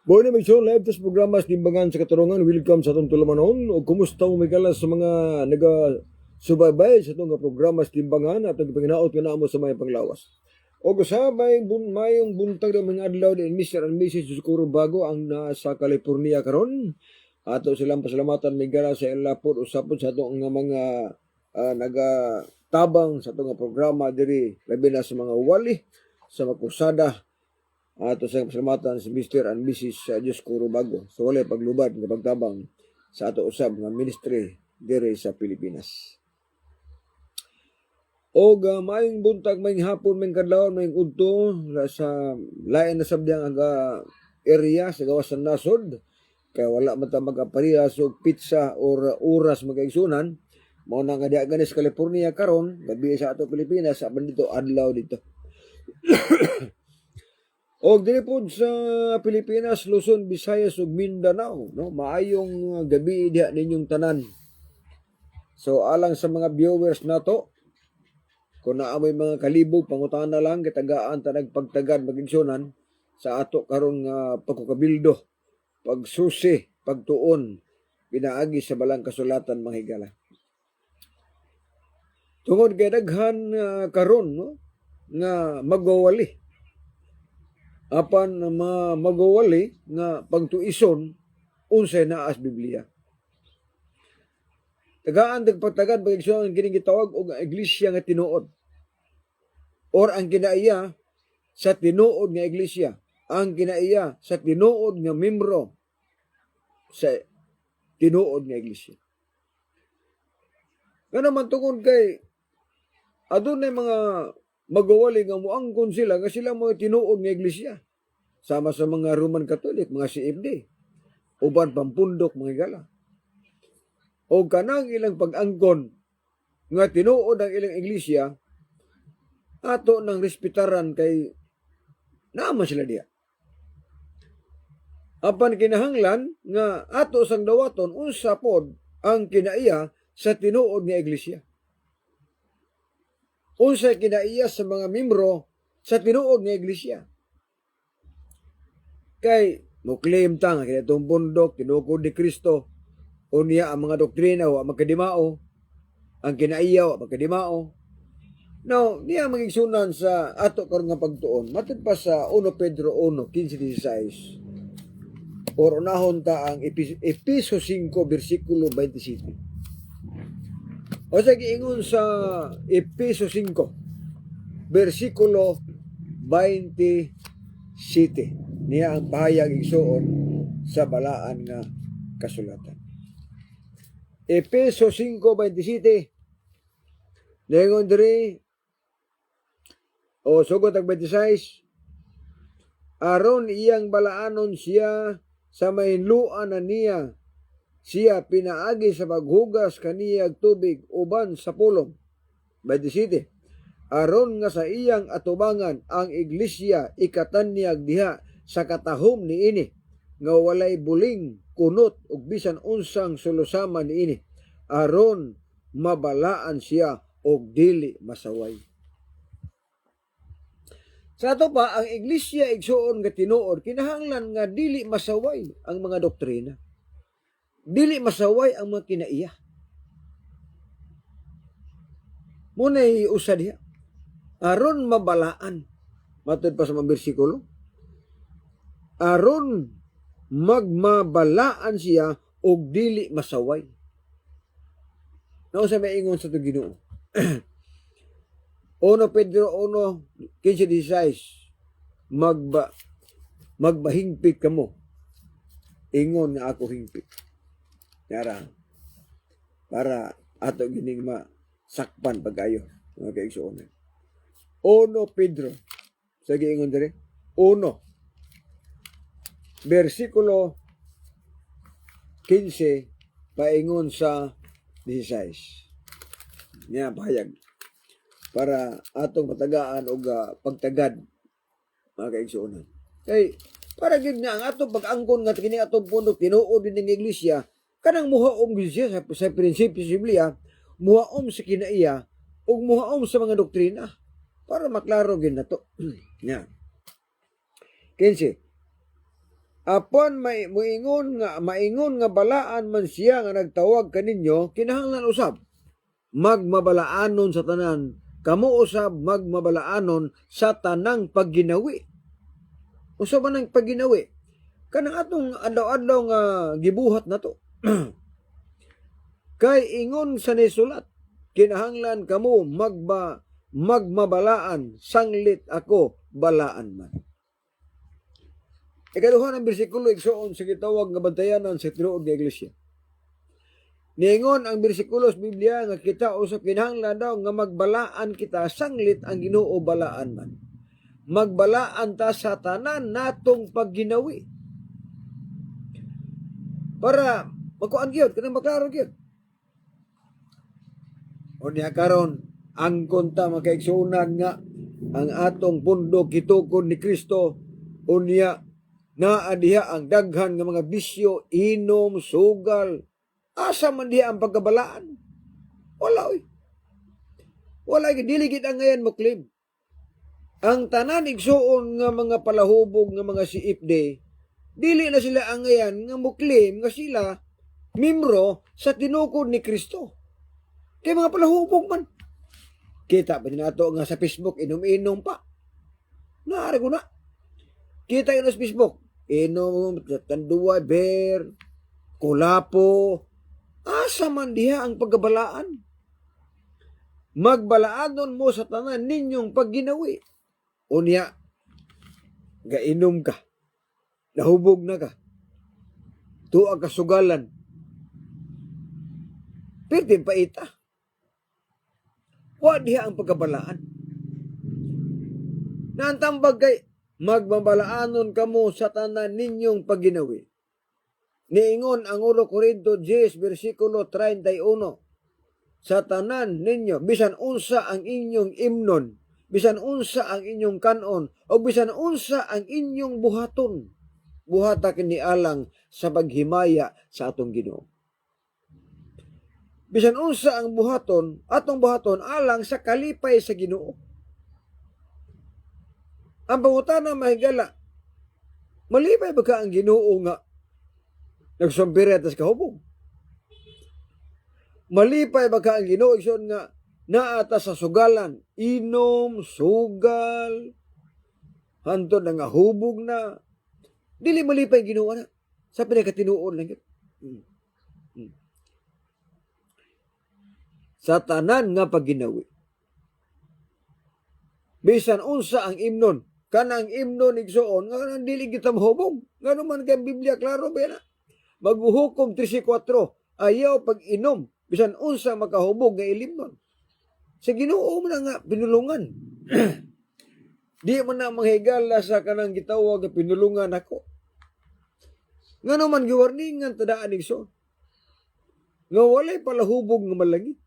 Boy na may show live tas programa sa Timbangan sa Katarungan. Welcome sa itong tulamanon. O kumusta mo may kalas sa mga naga-subaybay sa itong programa sa Timbangan at nagpanginaot ka na mo sa may panglawas. O kasabay mayong buntag ng mga adlaw din Mr. and Mrs. Suskuro Bago ang nasa California karon. Ato silang pasalamatan may gala sa ilapod usapod sa itong mga naga-tabang sa itong programa diri labi na sa mga wali sa makusada. Ato sa pasalamatan si Mr. and Mrs. Suskuro Bago. So wala paglubad ng pagtabang sa ato usab nga ministry diri sa Pilipinas. O mayong buntag, mayong hapon, mayong kadlawon, mayong udto sa lain na sabdiyang area sa gawas ng nasod. Kaya wala man ta mag-aparihas o pizza or oras magkaigsunan. Mao na nga diya ganis California karon, gabi sa ato Pilipinas, aban dito adlaw dito. O diri pod sa Pilipinas, Luzon, Visayas ug Mindanao, no? Maayong gabi diha ninyong tanan. So alang sa mga viewers nato, kung naamoy mga kalibog, pangutana lang, kitagaan ta nagpagtagad magigsunan sa ato karon nga pagkukabildo, pagsusi, pagtuon, pinaagi sa balang kasulatan mga higala. Tungod kay daghan karon no, nga magwawali. Apan magwawali nga pagtuison unsay naa as Biblia. Tagaan pagtagad magigsunan kining gitawag og iglesia nga tinuod. Or ang kinaiya sa tinuod nga iglesia, ang kinaiya sa tinuod nga membro sa tinuod nga iglesia. Nga naman tungod kay adunay mga magwawali nga muangkon sila nga sila mo tinuod nga iglesia. Sama sa mga Roman Catholic, mga CFD, uban pampundok mga higala. O kanang ilang pag-angkon nga tinuod ang ilang iglesia, ato nang respetaran kay naman sila diya. Apan kinahanglan nga ato sang dawaton unsa pod ang kinaiya sa tinuod nga iglesia. Unsa kinaiya sa mga membro sa tinuod nga iglesia. Kay mo-claim ta nga kinatong bundok tinukod ni Kristo. Unya ang mga doktrina wa magkadimao, ang kinaiya wa magkadimao. Now, niya magigsunan sa ato karon nga pagtuon. Matod pa sa 1 Pedro 1:15-16. Or unahon ta ang Efeso 5 versikulo 27. O sa giingon sa Efeso 5 versikulo 27. Niya ang pahayag igsuon sa balaan nga kasulatan. Efeso 5:27. Lengon diri o sugot ang 26. Aron iyang balaanon siya sa mainluan na niya. Siya pinaagi sa paghugas kaniyag tubig uban sa pulong. 27. Aron nga sa iyang atubangan ang iglesia ikatanyag diha sa katahom niini nga walay buling kunot ug bisan unsang sulusama niini aron mabalaan siya og dili masaway. Sa ato pa ang iglesia igsuon nga tinuod kinahanglan nga dili masaway ang mga doktrina. Dili masaway ang mga kinaiya. Munay usa diha aron mabalaan. Matod pa sa mga bersikulo. Aron magmabalaan siya og dili masaway. Nausa may ingon sa ito Ginoo. 1 Pedro 1:15-16 magbahingpit kamo. Ingon nga ako hingpit. Yara para ato gining masakpan pagayo mga kaigsuonan. 1 Pedro sa giingon dire 1 versikulo 15 paingon sa 16. Niya pahayag para atong matagaan og pagtagad mga kaigsuonan. Kay para gid na ang atong pag-angkon nga kini atong pundok tinuod din ng iglesia kanang muhaom gid siya sa prinsipyo sa Biblia, muhaom sa kinaiya ug muhaom sa mga doktrina para maklaro gid nato. Nya. 15. Apon maingon nga balaan man siya nga nagtawag kaninyo, kinahanglan usab magmabalaanon sa tanan, kamo usab magmabalaanon sa tanang pagginawi. Usab man ang pagginawi kanang atong adlaw-adlaw nga gibuhat nato. Kay ingon sa nisulat, kinahanglan kamo magmabalaan, sanglit ako balaan man. Ikaduha ng bersikulo igsoon sa gitawag nga bantayanan sa tinuod nga iglesia. Niingon ang bersikulo sa Biblia nga kita usab kinahanglan daw nga magbalaan kita, sanglit ang Ginoo balaan man. Magbalaan ta sa tanan natong pagginawi. Para magkuan gyud kanang maklaro gyud. O niya karon ang konta makaigsunan nga ang atong pundo gitukod ni Kristo unya naa diha ang daghan nga mga bisyo, inom, sugal. Asa man diha ang pagkabalaan? Wala oy. Wala dili gid ang ngayon mo claim. Ang tanan igsuon nga mga palahubog nga mga CFD, dili na sila ang ngayon nga mo claim nga sila membro sa tinukod ni Kristo. Kay mga palahubog man. Kita ba nato nga sa Facebook inom-inom pa. Naari ko na. Kita yun sa Facebook. Inom, tanduwa, beer, kulapo. Asa man diha ang pagkabalaan. Magbalaanon mo sa tanan ninyong pagginawi. Unya, gainom ka. Nahubog na ka. Tuag kasugalan. Pertin pa ita. Wa diha ang pagkabalaan. Naantambag kay magbabalaanon kamo sa tanan ninyong pagginawi. Niingon ang 1 Corinto 10 versikulo 31. Sa tanan ninyo, bisan unsa ang inyong imnon, bisan unsa ang inyong kanon, o bisan unsa ang inyong buhaton, buhata kini alang sa paghimaya sa atong Ginoo. Bisan unsa ang buhaton, atong buhaton alang sa kalipay sa Ginoo. Ang pangutana mahigala, malipay ba ka ang Ginoo nga nagsumpiri atas kahubog? Malipay ba ka ang Ginoo igsoon nga naata sa sugalan, inom, sugal, hantod nga hubog na. Dili malipay ang Ginoo na. Sa pinakatinuon lang yun. Sa tanan nga pagginawi. Bisan unsa ang imnon, kanang imnon igsoon nga kanang dili kita mahubog. Ngano man kay Biblia klaro ba na? Maghuhukom 34, ayaw pag-inom bisan unsa makahubog nga ilimnon. Sa Ginoo man nga pinulungan. Di man na manghigala sa kanang gitawag nga pinulungan ako. Ngano man giwarningan tadaan igsoon. Nga walay palahubog nga malangit.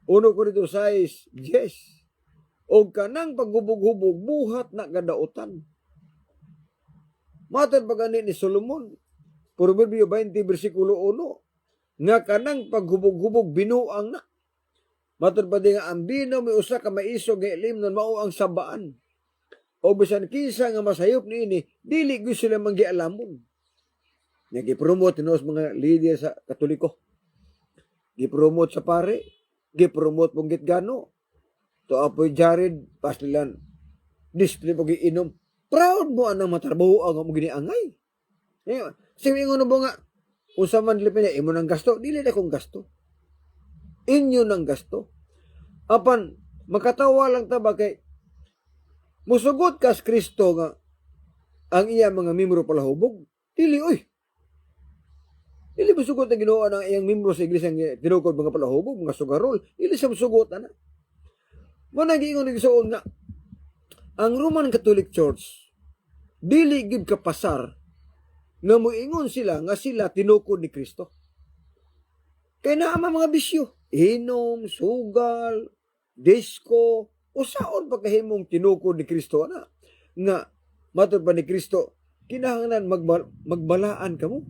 1 Corinto 6, yes. O kanang paghubog-hubog, buhat na kadautan. Matod pa gani ni Solomon, Proverbio 20, versikulo 1, nga kanang paghubog-hubog, binuang na. Matod pa din nga, ang bino may usa ka maisog nga ilimnon, mao ang sabaan. O bisan kisa nga masayop niini, dili gyud sila manggialamon. Nga gipromote nos mga leader sa Katoliko. Gipromote sa pare, gipromote mong gitgano. To apoy Jared, paslilan, display mo giinom. Proud mo anang matrabaho ang mo giniangay. Sige ingon mo nga, kung sa man lipin imo nang gasto, dili na kong gasto. Inyo nang gasto. Apan, makatawa lang ta ba kay, musugot kas Kristo nga, ang iya mga membro palahubog, dili oy. Dili musugot na Ginoo ang iyang membro sa iglesia nga tinukod mga palahubog, mga sugarol, dili sa musugot na. Muna giingon nagsuon nga, ang Roman Catholic Church, dili gid kapasar nga moingon sila nga sila tinukod ni Kristo. Kaya naama mga bisyo, inom, sugal, disco, usaon pagkahimong tinukod ni Kristo na. Nga, matod pa ni Kristo, kinahanglan magbalaan ka mo.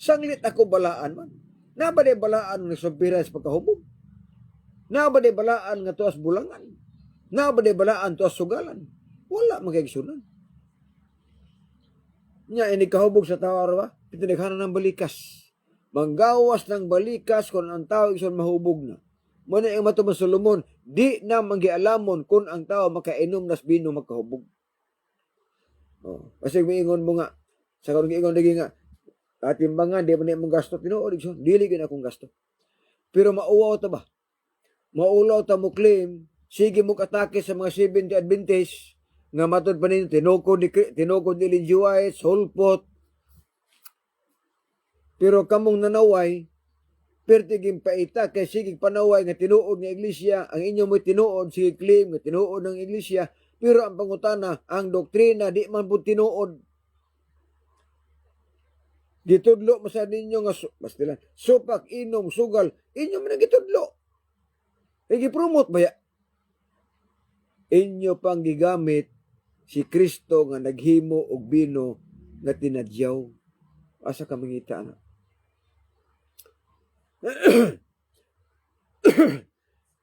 Sanglit ako balaan man. Nabaday balaan nga sumpira sa pagkahubog. Nabaday balaan nga tuas bulangan. Nabaday balaan tuas sugalan. Wala magkaigsunan. Nya ini kahubog sa tao ba? Pitinaghanan ng balikas. Manggawas ng balikas kung ang tao ison mahubog na. Muna yung matubang Solomon, di na manggialamon kung ang tao makainom nas bino makahubog. Oh, kasi miingon mo nga, sa karong giingon lagi nga, timbangan, di man mong gasto, tinuod, dili gid akong gasto. Pero mauwaw ta ba? Maulaw ta mo claim, sige mo atake sa mga 70 Adventist, nga matod pa ninyo, tinukod ni Linjuay, sulpot. Pero kamong nanaway, pertiging paita, kay sige panaway nga tinuod ng iglesia, ang inyo mo'y tinuod, sige claim nga tinuod ng iglesia, pero ang pangutana, ang doktrina, di man po tinuod. Gitudlo mo sa ninyo nga, bastilan, supak, inom, sugal, inyo man ang gitudlo. Igi-promote ba ya? Inyo pang gigamit si Kristo nga naghimo og bino nga tinadyaw. Asa ka mangita na?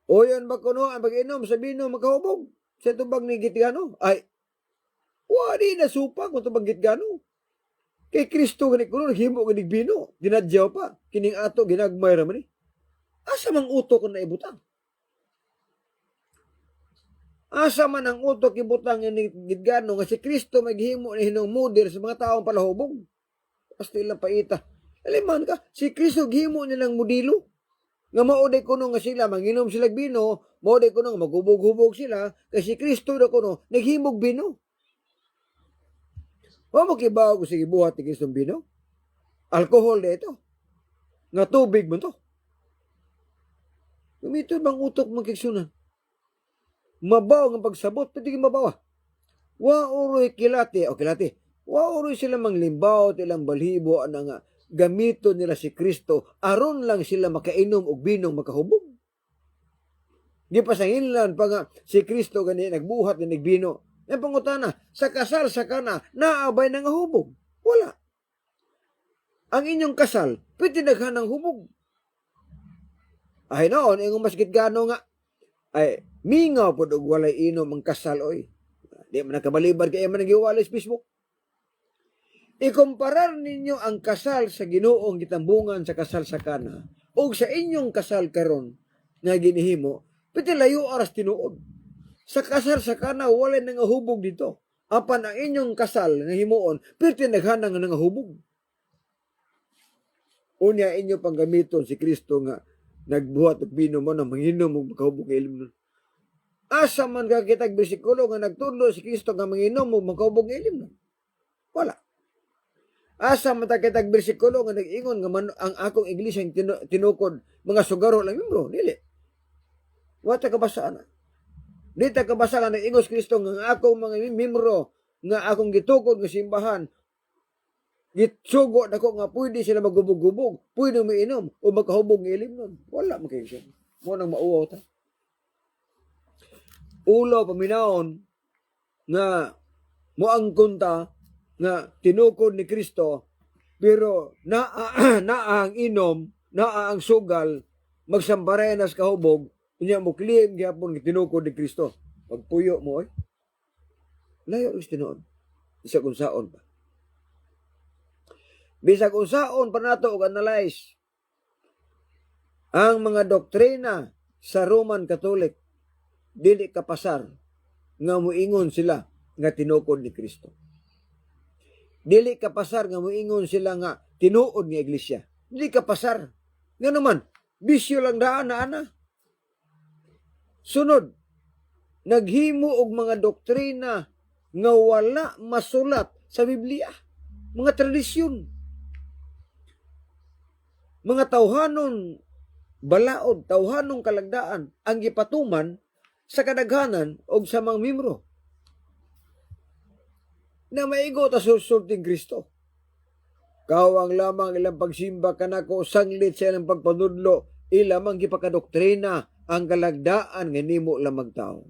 O yan ba kuno ang pag-inom sa bino makahubog? Sa tubag ni Gitgano? Ay, wali na supa kung tubag Gitgano. Kay Kristo ganit kuno naghimo ganig bino. Dinadyaw pa. Kining ato ginagmay raman ni. Asa mang utok na ibutang? Asa man ang utok ibutang ni Gitgano nga si Kristo maghimo ni hinong moder sa mga taong palahubog. Basta ilang paita. Aliman ka, si Kristo gihimo nilang modelo. Nga mauday kuno nga sila, manginom sila bino, mauday kuno nga maghubog-hubog sila, kasi Kristo na kuno, naghimog bino. Wa mo kibaw ko sige buhat ni Kristo bino? Alcohol na ito. Nga tubig mo to. Gamiton bang utok mong kiksunan? Mabaw ng pagsabot, pwede mabawa. Wa uroy kilate, o kilate, wa uroy sila manglimbaw, tilang balhibo, nga gamito nila si Kristo, aron lang sila makainom og binong makahubog. Di pa sa hinlan pa nga si Kristo gani nagbuhat na nagbino. Ang pangutana, sa kasal sa kana, naabay na nga hubog. Wala. Ang inyong kasal, pwede naghan ng hubog. Ay noon, yung mas Gitgano nga, ay mingaw po og walay inom ang kasal, oy. Di man nakabalibad kaya man nagiwalay sa Facebook. Ikumparar ninyo ang kasal sa Ginoong gitambungan sa kasal sa kana o sa inyong kasal karon nga ginihimo, piti layo aras tinuod. Sa kasal sa kana wala nang hubog dito. Apan ang inyong kasal nga himuon, piti naghanang nga hubog. Unya inyo pang gamiton si Kristo nga nagbuhat og bino mo na manginom og makahubog nga ilim nun. Asa man ka kitag bersikulo nga nagtudlo si Kristo nga manginom og makahubog nga ilim nun. Wala. Asa matakitag bersikulo nga nag-ingon nga ang akong iglesia tinukod mga sugaro lang membro, dili. Wata kabasaan. Di ta kabasa nga nag-ingos Kristo nga akong mga membro nga akong gitukod nga simbahan. Gitsugo nako nga pwede sila magubog-gubog, pwede umiinom o makahubog ng ilim nun. Wala makikisyon. Mo nang mauwaw ta. Ulo paminaon nga moangkon ta nga tinukod ni Kristo, pero naa ang inom, naa ang sugal, magsambarenas kahubog, niya mo claim gyapon tinukod ni Kristo. Pagpuyo mo oy. Layo is tinuod. Bisag unsaon pa. Bisag unsaon pa nato og analyze ang mga doktrina sa Roman Catholic, dili kapasar nga moingon sila nga tinukod ni Kristo. Dili kapasar nga moingon sila nga tinuod nga iglesia. Dili kapasar. Nga naman, bisyo lang daan na ana. Sunod, naghimo og mga doktrina nga wala masulat sa Biblia. Mga tradisyon. Mga tawhanon balaod, tawhanong kalagdaan ang gipatuman sa kadaghanan og sa mga membro na maigo ta sulting Kristo. Kawang lamang ilang pagsimba kanako sanglit sa ilang pagpanudlo, ilamang gipakadoktrina ang kalagdaan nga nimo lamang tao.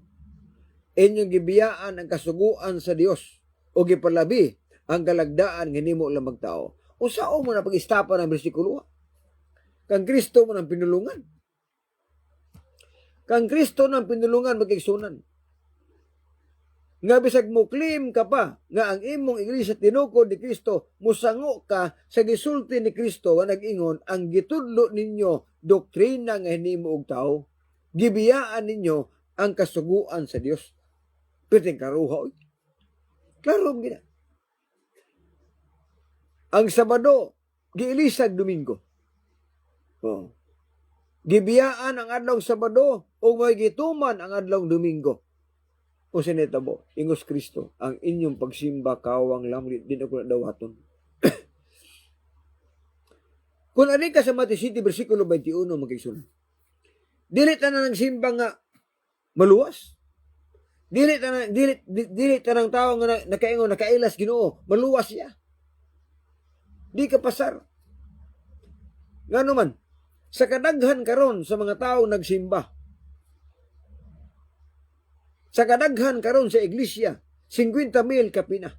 Inyong gibiyaan ang kasuguan sa Dios o gipalabi ang kalagdaan nga nimo lamang tao. Usao mo na pag-istapa ng bersikulo. Kang Kristo mo ng pinulungan. Kang Kristo ng pinulungan magigsunan. Nga bisag mo claim ka pa nga ang imong iglesia tinukod ni Kristo, musango ka sa gisulti ni Kristo nga nag-ingon ang gitudlo ninyo doktrina nga hinimo og tao. Gibiyaan ninyo ang kasuguan sa Dios. Piting karuha. Klaro gina. Ang Sabado giilisag Domingo. Oh. Gibiyaan ang adlaw Sabado o may gituman ang adlaw Domingo. O sinetabo, ingos Kristo, ang inyong pagsimba kawang lamlit din ako na dawaton. Kung ari ka sa Matthew City, versikulo 21, magkaisun. Dili ta na nagsimba nga maluwas. Dili ta ng tao nga nakaingon, nakailas Ginoo, maluwas siya. Di ka pasar. Ngano man, sa kadaghan karon sa mga tao nagsimba, sa kadaghan karon sa iglesia, 50,000 kapina.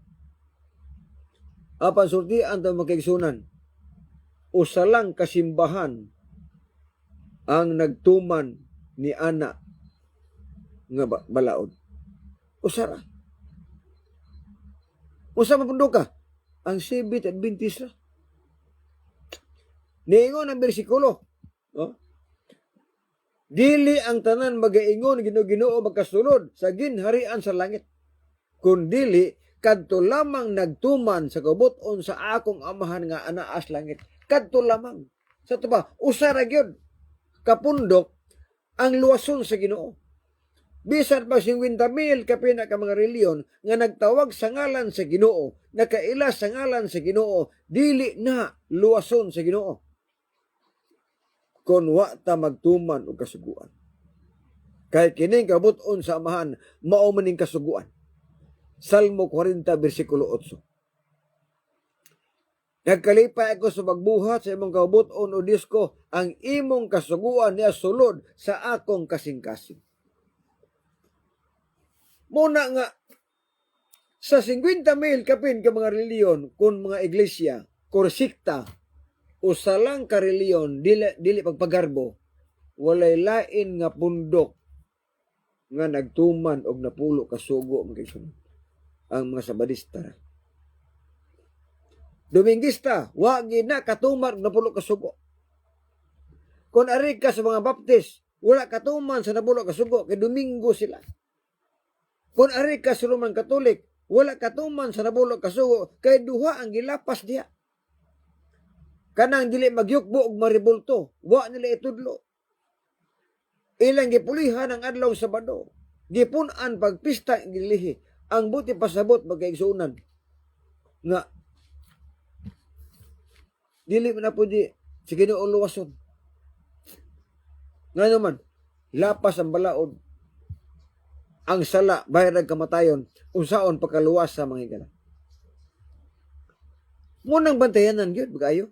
Apan sultian ta magkaigsunan, usa lang kasimbahan ang nagtuman ni ana nga balaod. Usara. Usa mapundo ka ang Seventh Adventist. Niingon ang bersikulo, no? Dili ang tanan magaingon Ginoo magkasulod sa ginharian sa langit. Kun dili kadto lamang nagtuman sa kabuton sa akong amahan nga anaas langit. Kadto lamang. Sa tuba, usa ra gyud kapundok ang luwason sa Ginoo. Bisan pa 50,000 kapina ka mga reliyon nga nagtawag sa ngalan sa Ginoo, nakaila sa ngalan sa Ginoo, dili na luwason sa Ginoo. Kung wa ta magtuman og kasuguan. Kay kining kabuton sa amahan, mao maning kasuguan. Salmo 40, versikulo 8. Nagkalipay ako sa magbuhat sa imong kabuton o Diyos ko, ang imong kasuguan niya sulod sa akong kasing-kasing. Muna nga, sa 50,000 kapin ka mga reliyon, kung mga iglesia, kursikta, usa lang ka reliyon, dili pagpagarbo, walay lain nga pundok nga nagtuman og napulo ka sugo ang mga Sabadista. Domingista, wa gid na katuman og napulo ka sugo. Kung ari ka sa mga Baptist, wala katuman sa napulo ka sugo kay Domingo sila. Kung ari ka sa Roman Catholic, wala katuman sa napulo ka sugo kay duha ang gilapas diha. Kanang dili magyukbo og maribulto, wa nila itudlo. Ilang gipulihan ang adlaw Sabado, gipunan pagpista gilihi, ang buti pasabot magkaigsunan nga dili man na pwede sa Ginoo luwason. Nga naman, lapas ang balaod, ang sala bayad ng kamatayon, unsaon pagkaluwas sa mga higala. Munang bantayanan gyud bagayo.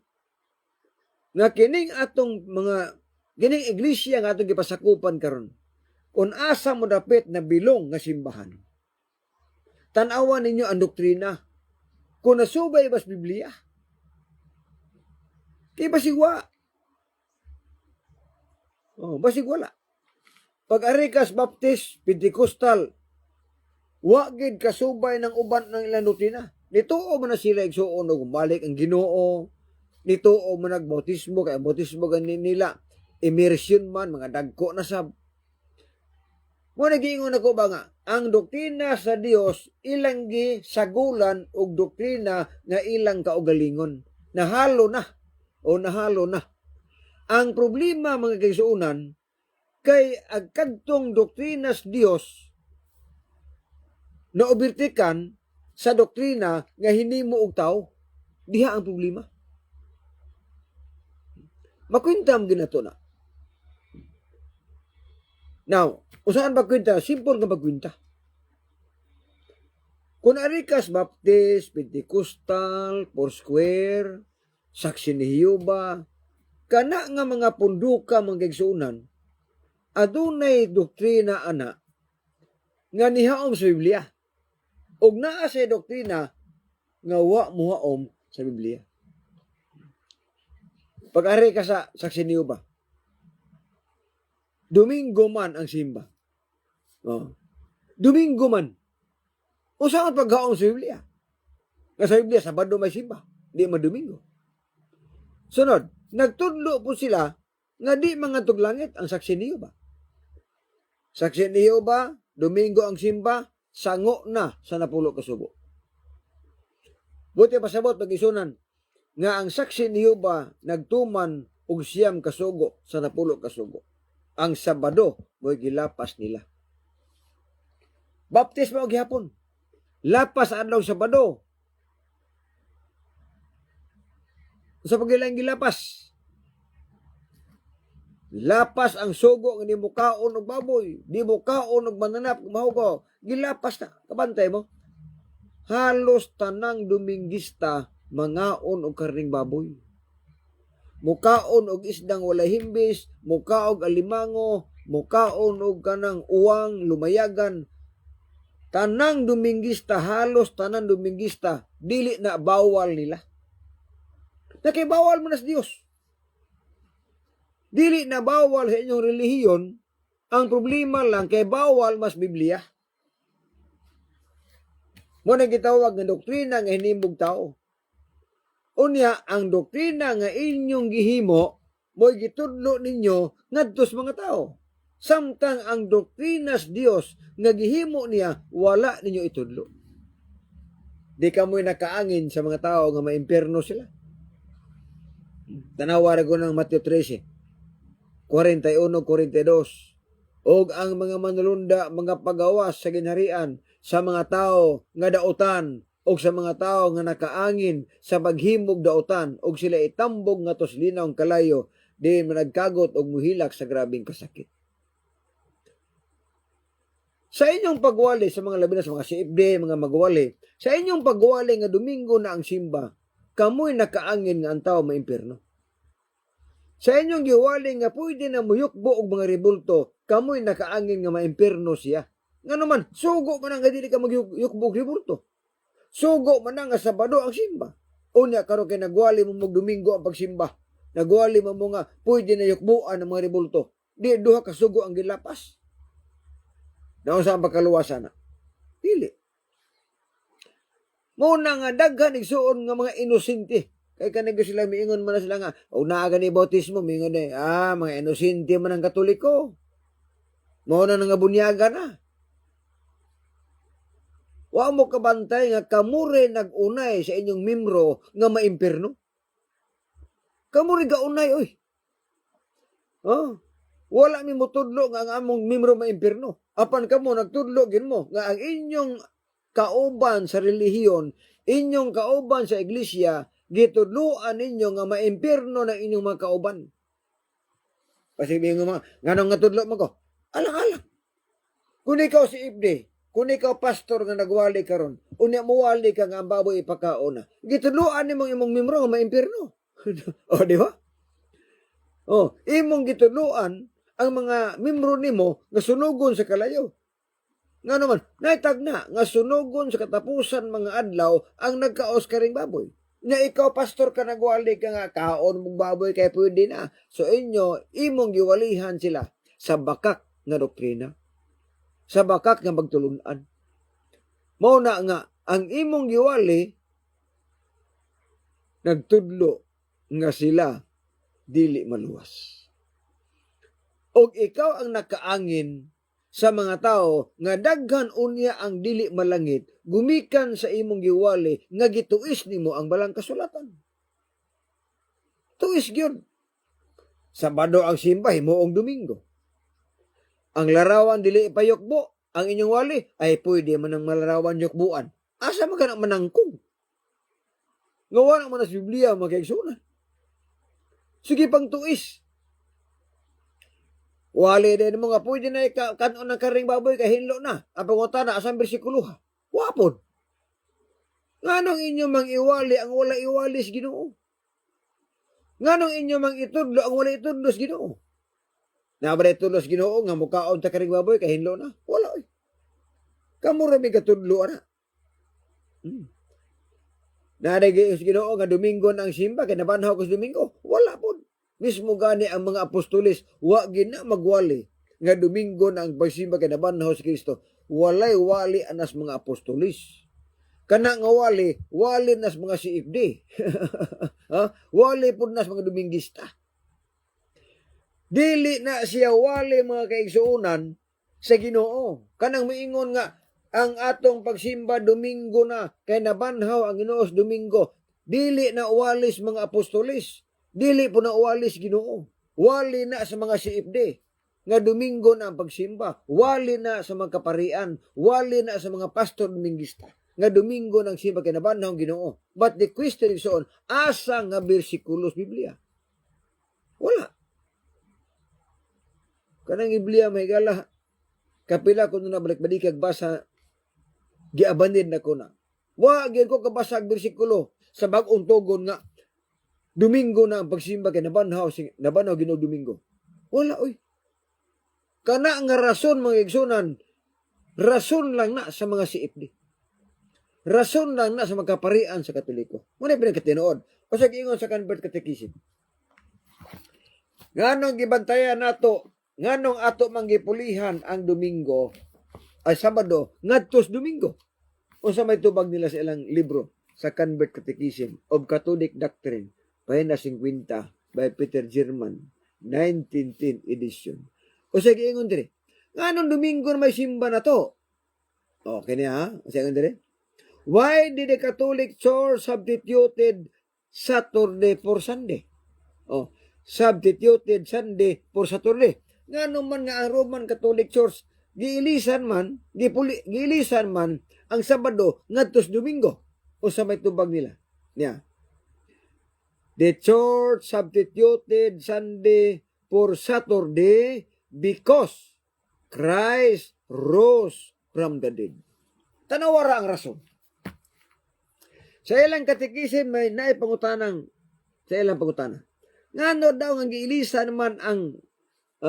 Nga kining atong mga kining iglesia nga atong gipasakupan karon, kung asa mo dapit na bilong nga simbahan, tan-awan ninyo ang doktrina. Kung nasubay bas Biblia, kay basigwa. Oh, basig wala. Pag Arikas Baptist, Pentecostal, wa gid kasubay ng uban ng ilang doktrina. Nituo man na sila igsuon og balik ang Ginoo. Nituo man nagbautismo kay bautismo ganin nila immersion man mga dagko na sab. Mo nagiingon ako ba nga ang doktrina sa Dios ilang gi sagulan og doktrina nga ilang kaugalingon. Nahalo na. Ang problema mga kaigsuonan kay agkadtong doktrina sa Dios na obirtikan sa doktrina nga hinimo og tao. Diha ang problema. Makwintam ginato na. Now, usaan magkwinta? Simple nga magkwinta. Kung Arikas Baptist, Pentecostal, Foursquare, Saksi ni Jehovah, kana nga mga punduka mga kaigsuonan, adunay doktrina ana nga nihaom sa Biblia. Og naa sa doktrina nga wa muhaom sa Biblia. Pag-ari ka sa Saksi ni Jehovah, Domingo man ang simba. Oh. Domingo man. Usa ang paghaom sa Biblia. Nga sa Biblia, Sabado may simba, di man Domingo. Sunod, nagtudlo po sila nga di mga tuglangit ang saksi ni Jehova. Saksi ni Jehova, Domingo ang simba, sango na sa 10 ka sugo. Buti pasabot pag-isunan nga ang saksi ni Jehova nagtuman og 9 ka sugo sa 10 ka sugo. Ang Sabado mo'y gilapas nila. Baptismo og gihapon. Lapas adlaw Sabado. Sa pagilang gilapas. Lapas ang sugo nga di mo kaon og baboy, di mo kaon og mananap, mahugaw. Gilapas na, kabantay mo. Halos tanang Dominguista mangaon og karning baboy. Mukaon og isdang walay himbis, mukaon og alimango, mukaon og kanang uwang, lumayagan. Tanang Dominguista, halos tanang Dominguista, dili na bawal nila. Nakibawal mo na sa Diyos. Dili na bawal sa inyong relihiyon, ang problema lang kay bawal mas Biblia. Mo na gitawag nga doktrina nga hinimog tao. Unya, ang doktrina nga inyong gihimo, mo'y gitudlo ninyo ngadto sa mga tao. Samtang ang doktrina sa Dios nga gihimo niya, wala ninyo itudlo. Di ka mo'y nakaangin sa mga tao nga maimpierno sila. Tanawa ko ng Mateo 13. 41-42. Og ang mga manulunda, mga pagawas sa ginharian, sa mga tao nga dautan, og sa mga tao nga nakaangin sa paghimog dautan, og sila itambog nga tos linaw kalayo, di managkagot og muhilak sa grabing kasakit. Sa inyong pagwali, sa mga labi na sa mga CFD, mga magwali, sa inyong pagwali nga Domingo na ang simba, kamoy nakaangin nga ang tao maimpierno. Sa inyong giwali nga pwede na muyukbo og mga rebulto, kamoy nakaangin nga maimpierno siya. Nga naman, sugo man nga dili ka magyukbo og rebulto. Sugo man nga Sabado ang simba. Unya karon kay nagwali mo mog Domingo ang pagsimba. Nagwali mo nga pwede na yukbuan ang mga rebulto. Di duha ka sugo ang gilapas. Naon sa pagkaluwasan na? Dili. Muna nga daghan igsuon nga mga inosente. Kay kanang sila miingon man na sila nga, o naaga ni bautismo, miingon na, mga inosente man ang Katoliko. Mauna na nga bunyaga na. Wa mo kabantay nga kamure nag-unay sa inyong membro nga maimpierno. Kamure ga-unay, oy. Oh, wala mi mo tudlo nga ang among membro maimpierno. Apan kamo nagtudlo gin mo nga ang inyong kauban sa relihiyon, inyong kauban sa iglesia, gitudloan ninyo nga maimpierno ng inyong mga kauban. Kasi nga mga, nganong nga tudlo mo ko? Alang-alang. Kung ikaw si Ibde, kung ikaw pastor nga nagwali karon, unya mo wali ka nga ang baboy ipakaona, gitudloan nimong imong membro nga maimpierno. O, di ba? O, imong gitudloan ang mga membro nimo nga sunugon sa kalayo. Nga naman, naitag na, nga sunugon sa katapusan mga adlaw ang nagkaos karing baboy. Na ikaw, pastor ka nagwali ka nga, kaon mong baboy kaya pwede na. So inyo, imong giwalihan sila sa bakak nga doktrina. Sa bakak nga magtulunan. Mao na nga, ang imong giwali, nagtudlo nga sila dili maluwas. Og ikaw ang nakaangin sa mga tao nga daghan unya ang dili malangit, gumikan sa imong giwali nga gituis nimo ang balang kasulatan. Tuis gyud. Sabado ang simba himuong Domingo. Ang larawan dili ipayukbo, ang inyong wali ay pwede man ang malarawan yukbuan. Asa man kana manangkong? Nga wala man sa Biblia magkaigsunan. Sige pang tuis. Wali din mo nga, pwede na kanon ng karing baboy, kahinlo na. Ang pangutan na, asang bersikulo ha. Wapon. Nganong inyo mang iwali, ang wala iwali sa Ginoo? Nganong inyo mang itudlo, ang wala itudlo sa Ginoo? Nabara itudlo sa Ginoo, nga mukaon ta karing baboy, kahinlo na? Wala eh. Kamura may katudlo na. Narigi sa Ginoo, nga Domingo na ang simba, kaya nabanhaw ko sa Domingo? Wala po. Mismo gani ang mga apostolis, wa gina magwali. nga Domingo na ang pagsimba kay nabanhaw si Kristo. Walay wali anas mga apostolis. Kana nga wali nas mga CFD. Ha? Wali pud nas mga Domingista. Dili na siya wali mga kaigsuunan sa Ginoo. Kanang miingon nga ang atong pagsimba Domingo na kay nabanhaw ang Ginoo sa Domingo. Dili na walis mga apostolis. Dili po na walis Ginoo. Wali na sa mga CFD. Nga Domingo na ang pagsimba. Wali na sa mga kaparian. Wali na sa mga pastor Domingista. Nga Domingo ng simba kay nabanhaw ang Ginoo. But the question is on, asa nga bersikulos Biblia? Wala. Kanang Biblia may gala. Kapila ko na balik-balik basa, giabanid na ko na. Wagin ko kabasa ang bersikulo sa bag-ong tugon nga Domingo na ang pagsimba kay nabanhaw Ginoo Domingo. Wala oy. Kana nga rason mga igsunan, rason lang na sa mga CFD. Rason lang na sa magkaparian sa Katoliko. Muna pinagkatinood. O sa giingon sa Convert Catechism. Nganong gibantayan nato, nganong ato manggipulihan ang Domingo, ay Sabado, ngadtos Domingo. O sa may tubag nila sa ilang libro sa Convert Catechism of Catholic Doctrine, pahina 50 by Peter German, 1910 edition. O sa giingon dire, nganong Domingo na may simba na to? Okay niya ha? O sa giingon dire, why did the Catholic Church substituted Saturday for Sunday? Oh, substituted Sunday for Saturday. Nga naman nga ang Roman Catholic Church giilisan man ang Sabado ngadtos Domingo o sa may tubag nila. Yeah. The Church substituted Sunday for Saturday because Christ rose from the dead. Tanawara ang rason. Sa ilang katekism may naipangutanang sa ilang pangutana. Ngano daw nga giilisan man ang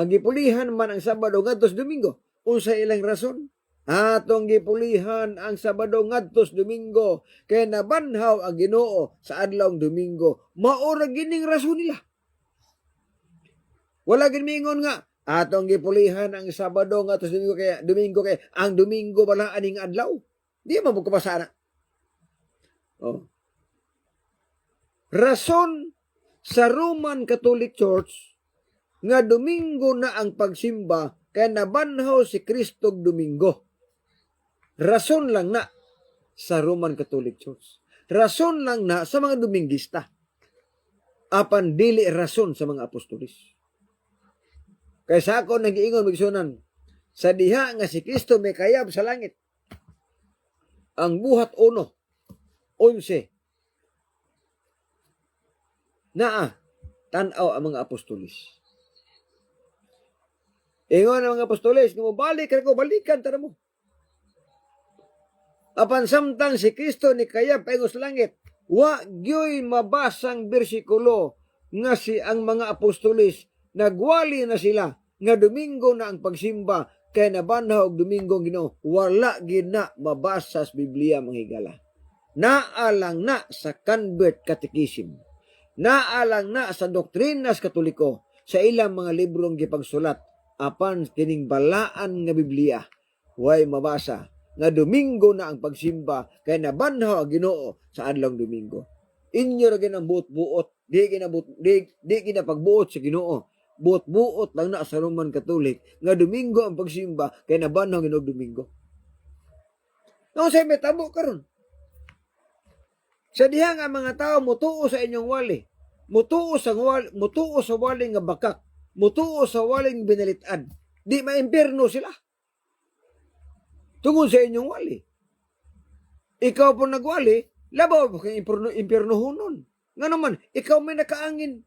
gipulihan man ang Sabado ngadtos Domingo? Unsa ilang rason? Atong gipulihan ang Sabado ngadtos Domingo kay nabanhaw ang Ginoo sa adlawng Domingo. Mao ra gining rason nila. Wala gid mingon nga atong gipulihan ang Sabado ngadtos Domingo kay ang Domingo bala aning adlaw. Di man mo kabasa na. Oh. Rason sa Roman Catholic Church nga Domingo na ang pagsimba kay nabanhaw si Kristo Domingo. Rason lang na sa Roman Catholic Church. Rason lang na sa mga Domingista. Apan dili rason sa mga apostolis. Kay sa ako nag-iingon migsunan sa diha nga si Kristo may kayab sa langit. Ang buhat 11 naa tan-aw ang mga apostolis. Ingon ang mga apostolis, kung balik ko, balikan tara mo. Apan samtang si Kristo ni kaya paingos langit, wa gyoy mabasang bersikulo nga si ang mga apostolis nagwali na sila nga Domingo na ang pagsimba kay nabanhaw og Domingo Ginoo. Wala gid na mabasa sa Biblia mga higala. Naalang na sa Convert Catechism. Naalang na sa Doktrinas Katoliko sa ilang mga librong gipagsulat apan kining balaan nga Biblia way mabasa nga Domingo na ang pagsimba kay nabanhaw ang Ginoo sa adlawng Domingo. Inyo ra ginang buot-buot, di pagbuot sa Ginoo. Buot-buot lang na sa Roman Catholic nga Domingo ang pagsimba kay nabanhaw ang Ginoo Domingo. No say may tabo karon. Sa diha nga mga tao mutuo sa inyong wali, mutuo sa wali nga bakak, mutuo sa waling binalitan, di maimpierno sila. Tungod sa inyong wali. Ikaw po nagwali, labaw po kay impierno hunon. Nga naman, ikaw may nakaangin.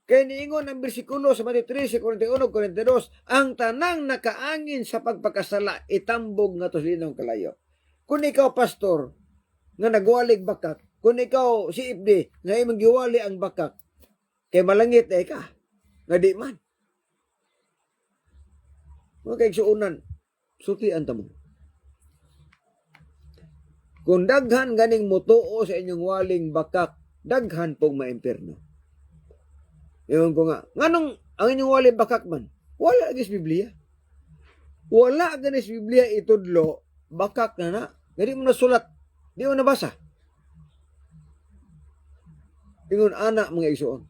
Kaya niingon ang bersikulo sa Mateo 13, 41, 42, ang tanang nakaangin sa pagpakasala, itambog nga to sinong kalayo. Kung ikaw pastor, nga nagwalig bakak, kung ikaw si Ibdi, nga imong giwali ang bakak, kay malangit ka, nga di man. Mga kaigsuunan, sutian ta mo. Kung daghan ganing mutuo sa inyong waling bakak, daghan pong maimpierno. Ewan ko nga, nganong ang inyong waling bakak man? Wala lagi sa Biblia. Wala ganis Biblia itudlo, bakak na. Hindi mo nasulat, di mo nabasa. Ingon anak mga igsoon.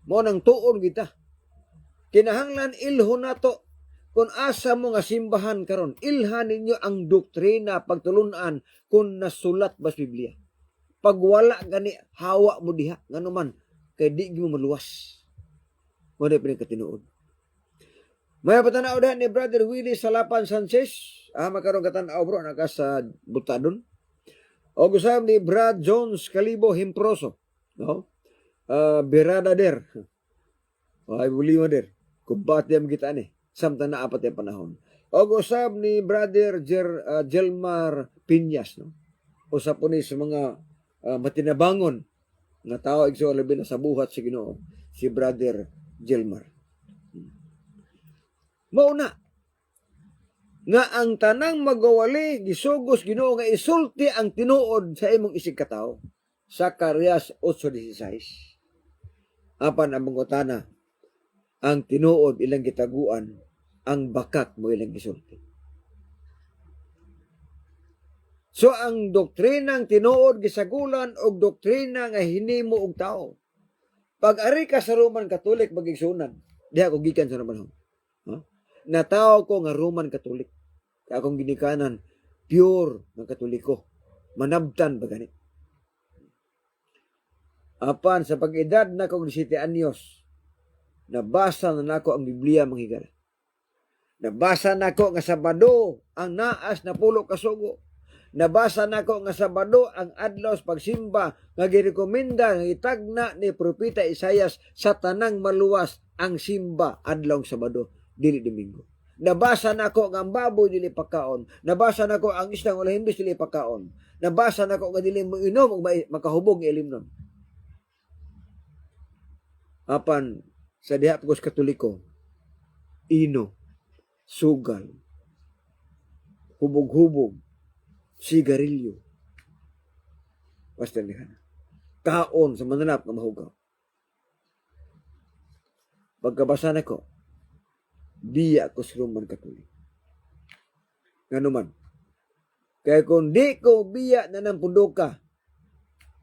Mo nang tuon kita. Kinahanglan ilhon nato kung asa mo nga simbahan karon. Ilhan ninyo ang doktrina pagtulunan kung nasulat ba sa Biblia. Pag wala gani hawa mo diha nganuman kay di mo maluwas. Mo na pinagkatinuod. May patanaw dahan ni Brother Willie Salapan Sanchez. Makarong katanaw bro naka sa butadon. O gusam ni Brad Jones Kalibo Himproso. No? Berada der. Ay buli mo der. Kubat yam kita ni. Samtang na apat yung panahon. O gusam ni Brother Jelmar Piñas. No? Usap po ni sa mga matinabangon nga tao igso labi na sa buhat si Ginoo. Si Brother Jelmar. Mauna nga ang tanang magawali gisugos Ginoo nga isulti ang tinuod sa imong isig katao. Zacarias 8:16. Apan ang mangutana, ang tinuod ilang gitaguan, ang bakak mo ilang gisulti. So ang doktrinang tinuod gisagulan og doktrina nga hinimo og tao. Pag ari ka sa Roman Catholic magigsunan, diha ko gikan sa Roman. Nataw ko nga Roman Catholic. Kaya akong ginikanan, pure ng Katoliko. Manabtan ba ganit? Apan sa pag-edad na kong 17 anyos, nabasa na nako ang Biblia manghigala. Nabasa nako nga Sabado ang naas na pulo ka sugo. Nabasa nako nga Sabado ang adlaw sa pagsimba nga girekomenda nga itagna ni propeta Isaias sa tanang maluwas ang simba adlaw Sabado dili Domingo. Nabasa nako nga ang baboy dili pagkaon. Nabasa nako ang isdang wala himbis dili pagkaon. Nabasa nako nga dili mo inom ug makahubog nga ilimnon. Apan sa diha pagos Katoliko, ino, sugal, hubog-hubog, sigarilyo. Basta niya. Kaon sa mananap nga mahugaw. Pagkabasa nako, biya ko sa Roman Catholic. Nga naman. Kaya kung di ko biya na ng pundoka,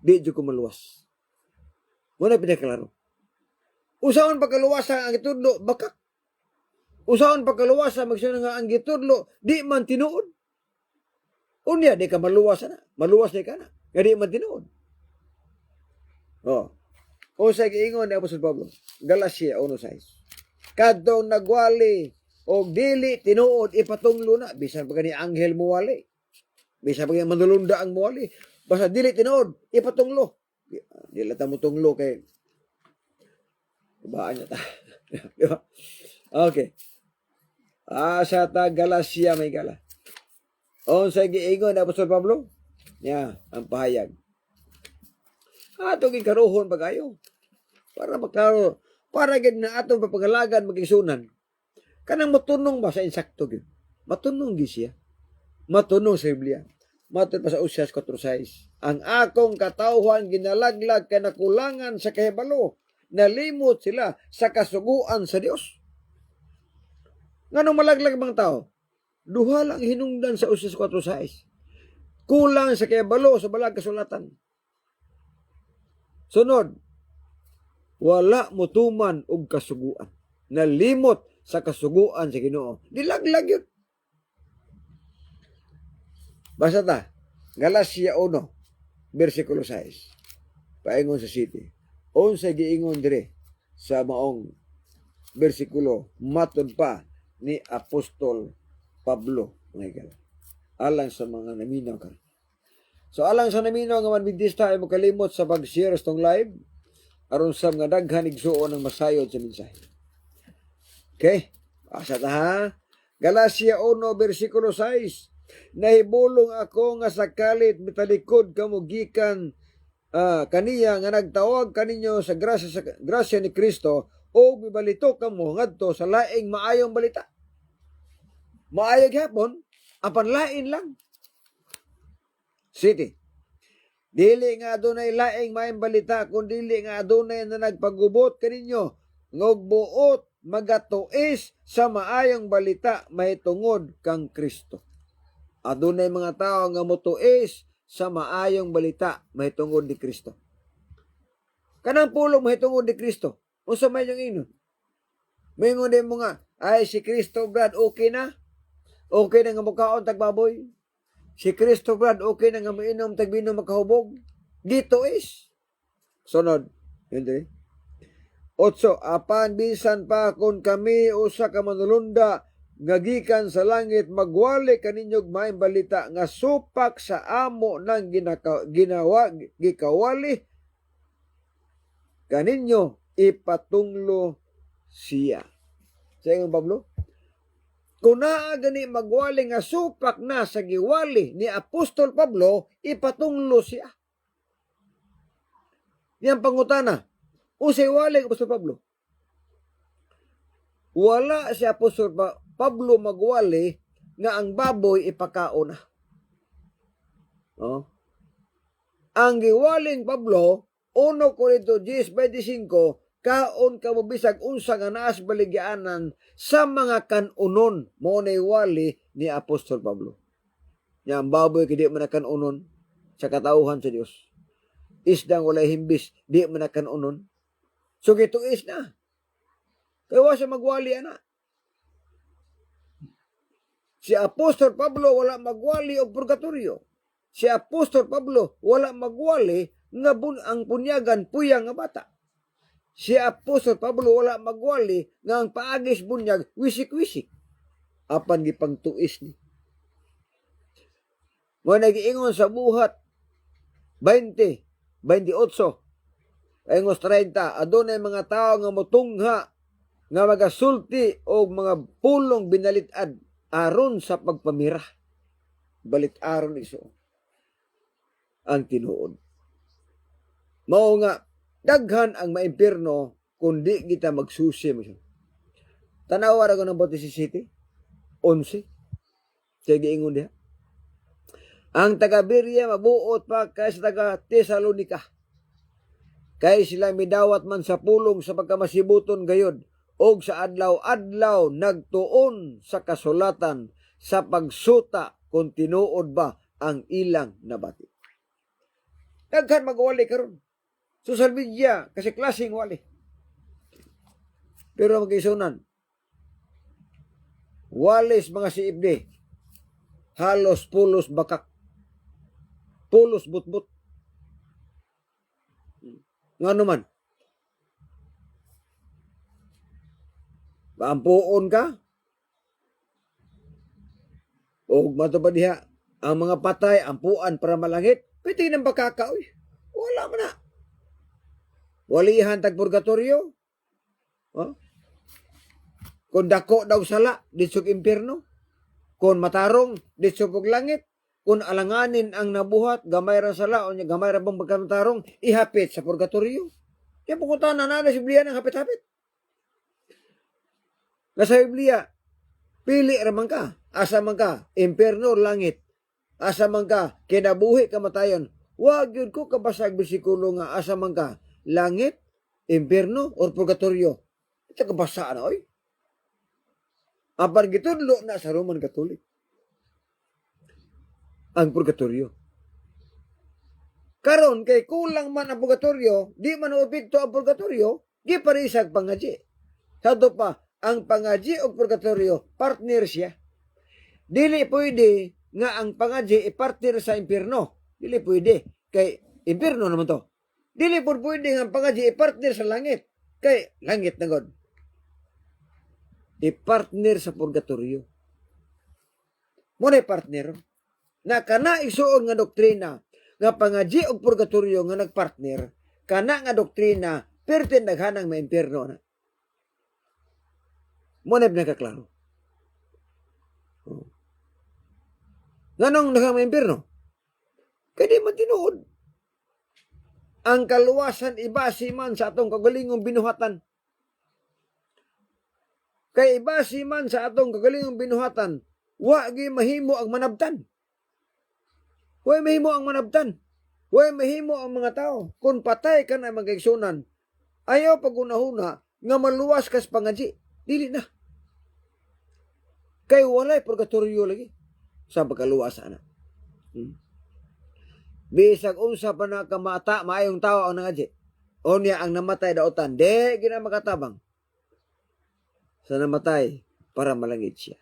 di ko maluwas. Muna pinaklaro. Usaon pagkaluwasan ang gitudlo, bakak. Usaon pagkaluwasan, magsunod nga ang gitudlo, di man tinuod. Unya, di ka maluwas na. Maluwas na ka na. Nga di man tinuod. O sa giingon ni Apostol Pablo, Galacia 1:6. Kadtong nagwali o dili tinuod ipatunglo na. Bisan pa ni anghel muwali. Bisan pa manulunda ang muwali. Basta dili tinuod ipatunglo. Dili ta mo tunglo kay baan niya ta. Diba? Okay. Sa ta Galacia may gala. Sa giingon ni Apostol Pablo, ang pahayag. Ato gikaruhon pagayo. Para maklaro, para gid na atong papangalagan magigsunan. Kanang matunong ba sa insakto gyud? Matunong gi siya. Matunong sa Biblia. Matun pa sa Usias 4:6. Ang akong katawhan ginalaglag kay nakulangan sa kahibalo. Nalimot sila sa kasuguan sa Dios. Nganong malaglag bang tao? Duha lang hinungdan sa Usias 4:6. Kulang sa kahibalo sa balag kasulatan. Sunod, wala mutuman og kasuguan. Nalimot sa kasuguan sa Ginoo. Dilaglag yun. Basta ta, Galacia 1:6. Paingon sa city. Sa giingon dire sa maong bersikulo matud pa ni Apostol Pablo. Alang sa mga naminaw ka. So alang sa naminaw nga manbidista ay makalimot sa pag-share sa tong live aron sa nga daghan igsuon ang masayod sa mensahe. Okay? Asa ta ha? Galacia 1:6. Nahibulong ako nga sakalit mitalikod kamo gikan kaniya nga nagtawag kaninyo sa grasya ni Kristo o bibalito kamo ngadto sa laing maayong balita. Maayo gyapon apan lain lang. City. Dili nga adunay laing maayong balita kun dili nga adunay na nagpagubot kaninyo ngog buot magatuis sa maayong balita mahitungod kang Kristo. Adunay mga tao nga motuis sa maayong balita mahitungod ni Kristo. Kanang pulong mahitungod ni Kristo. Unsa may yung inon? Mingon din mo nga, ay si Kristo Brad okay na? Okay na nga mukhaon tagbaboy? Si Kristo Brad okay na nga mainom tagbinom makahubog? Dito is. Sunod. Hindi. 8. Apan bisan pa kung kami usa ka manulunda nga gikan sa langit magwali kaninyog maayong balita nga supak sa amo nang gikawali kaninyo ipatunglo siya. Sa ingon Pablo, kung naa gani magwali nga supak na sa giwali ni Apostol Pablo, ipatunglo siya. Yang pangutana, usay wali Apostol Pablo. Wala si Apostol Pablo magwali nga ang baboy ipakaon na. Oh. Ang giwaling Pablo, 1 Corinto 10:25, kaon ka mo bisag unsa nga naas baligyanan sa mga kanunon mo nay wali ni Apostol Pablo. Nya ang baboy kay di man kanunon sa katauhan sa Dios. Isdang walay himbis, di man kanunon. So gituis na. Kaya wa siya magwali ana. Si Apostol Pablo wala magwali og purgatorio. Si Apostol Pablo wala magwali nga ang bunyagan puyang nga bata. Si Apostol Pablo wala magwali nga ang paagis bunyag wisik-wisik. Apan gipangtuis ni. Mo nagiingon sa buhat 20, 28, ayngos 30, adunay mga tao nga motungha nga magasulti o mga pulong binalitad aron sa pagpamira. Balit aron iso ang tinuod. Mao nga daghan ang maimpirno kundi kita magsusi mo siya. Tanawa ra ko ng Bautista City 11. Kaya giingon diha. Ang taga Berea mabuot pa kay sa taga Tesalonika. Kay sila midawat man sa pulong sa pagkamasibuton gayod og sa adlaw-adlaw nagtuon sa kasulatan sa pagsuta kung tinuod ba ang ilang nabati. Daghan magwali karon. Social media kasi klaseng wali. Pero magkisunan. Walis mga CFD. Halos pulos bakak. Pulos butbut. Nga naman. Paampuon ka. O matupad diha. Ang mga patay, ampuan para malangit. Pwede ng bakaka. Uy, wala man na. Walihan tag purgatorio. Oh? Kung dako daw sala, ditsog impierno. Kung matarong, ditsog og langit. Kung alanganin ang nabuhat, gamay ra sala, o gamay ra bang pagkamatarong, ihapit sa purgatorio. Yan po kung tanan na si Biblia ng hapit-hapit. Nasa Biblia, pili raman ka. Asa man ka, impierno, langit. Asa man ka, kinabuhi, kamatayon. Wag yun ko kabasag bisikulo nga asa man ka, langit, impierno, or purgatorio. Ito kabasaan na, oy. Apan gitudlo na sa Roman Catholic. Ang purgatorio. Karon kay kulang man ang purgatorio, di man upikto ang purgatorio, di parisag pangaji. Sato pa, ang pangaji o purgatorio, partner siya. Dili pwede nga ang pangaji i-partner sa impierno. Dili pwede. Kay impierno naman to. Dili po pwede nga ang pangaji i-partner sa langit. Kay langit na God. I-partner sa purgatorio. Muna i-partner. Na kana isuon nga doktrina nga pangaji og purgatorio nga nagpartner, kana nga doktrina perten daghanang maimpierno na. Muna nagkaklaro. Nganong daghang maimpierno? Kaya di man tinuod. Ang kaluwasan ibasi man sa atong kagalingong binuhatan. Kay ibasi man sa atong kagalingong binuhatan, wa gi mahimo ang manabtan. Huwag mahimo ang manabtan. Huwag mahimo ang mga tao. Kung patay ka na magkaigsunan, ayaw pagunahuna nga maluwas kas pangaji. Dili na. Kay walay purgatorio lagi sa pagkaluwasa na. Bisag unsa pa na kamata maayong tao ang nangadji. O niya ang namatay daotan, di gina makatabang. Sa namatay para malangit siya.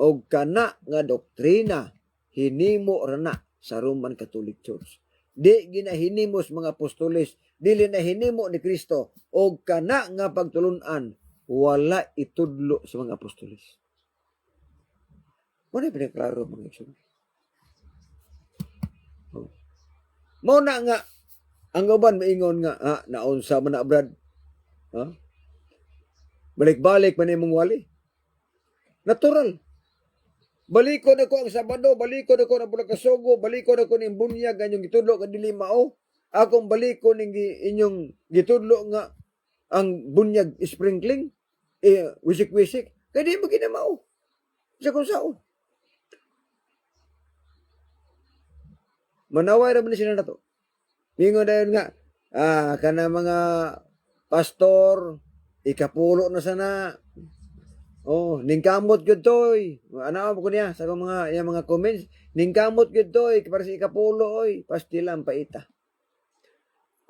O kana nga doktrina hinimo rana sa Roman Catholic Church. Di ginahinimo sa mga apostoles, dili na hinimo ni Kristo. O kana nga pagtulunan, wala itudlo sa mga apostoles. Wala pinaklaro mga igsoon. Mao na nga ang uban maingon nga naunsa man na Brad. Balik-balik man imong wali. Natural. Balikon ako ang Sabado, balikon ako na Bulakasugo, balikon ako ning bunyag anyong gitudlo ka dili mao. Akong balikon ning inyong gitudlo nga ang bunyag sprinkling, wisik-wisik. Kaya di mo ginamao. Sa kung saan. Manaway raman sila na to. Mingon dayon nga, kana mga pastor, ikapulo na sana. Oh, ningkamot gyud toy. Ano ko niya sa mga comments, ningkamot gyud toy para sa ikapulo oy, pastilan paita.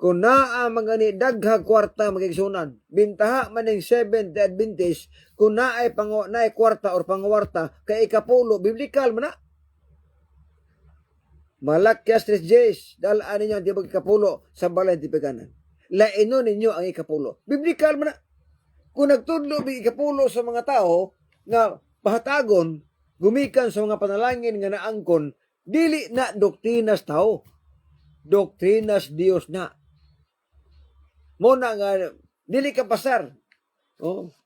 Kung naa mga ni daghag kwarta magigsunan, bintaha man ning Seventh Adventist, kung naay kwarta or pangwarta kay ikapulo, biblikal man na. Malakyas 3 J's, dalaan ninyo ang tibag ikapulo sa balay tipiganan. Laino ninyo ang ikapulo. Biblikal man na. Kung nagtudlo bi ikapulo sa mga tao nga pahatagon, gumikan sa mga panalangin nga naangkon, dili na doktrinas tao. Doktrinas Dios na. Muna nga, dili ka pasar. Oh.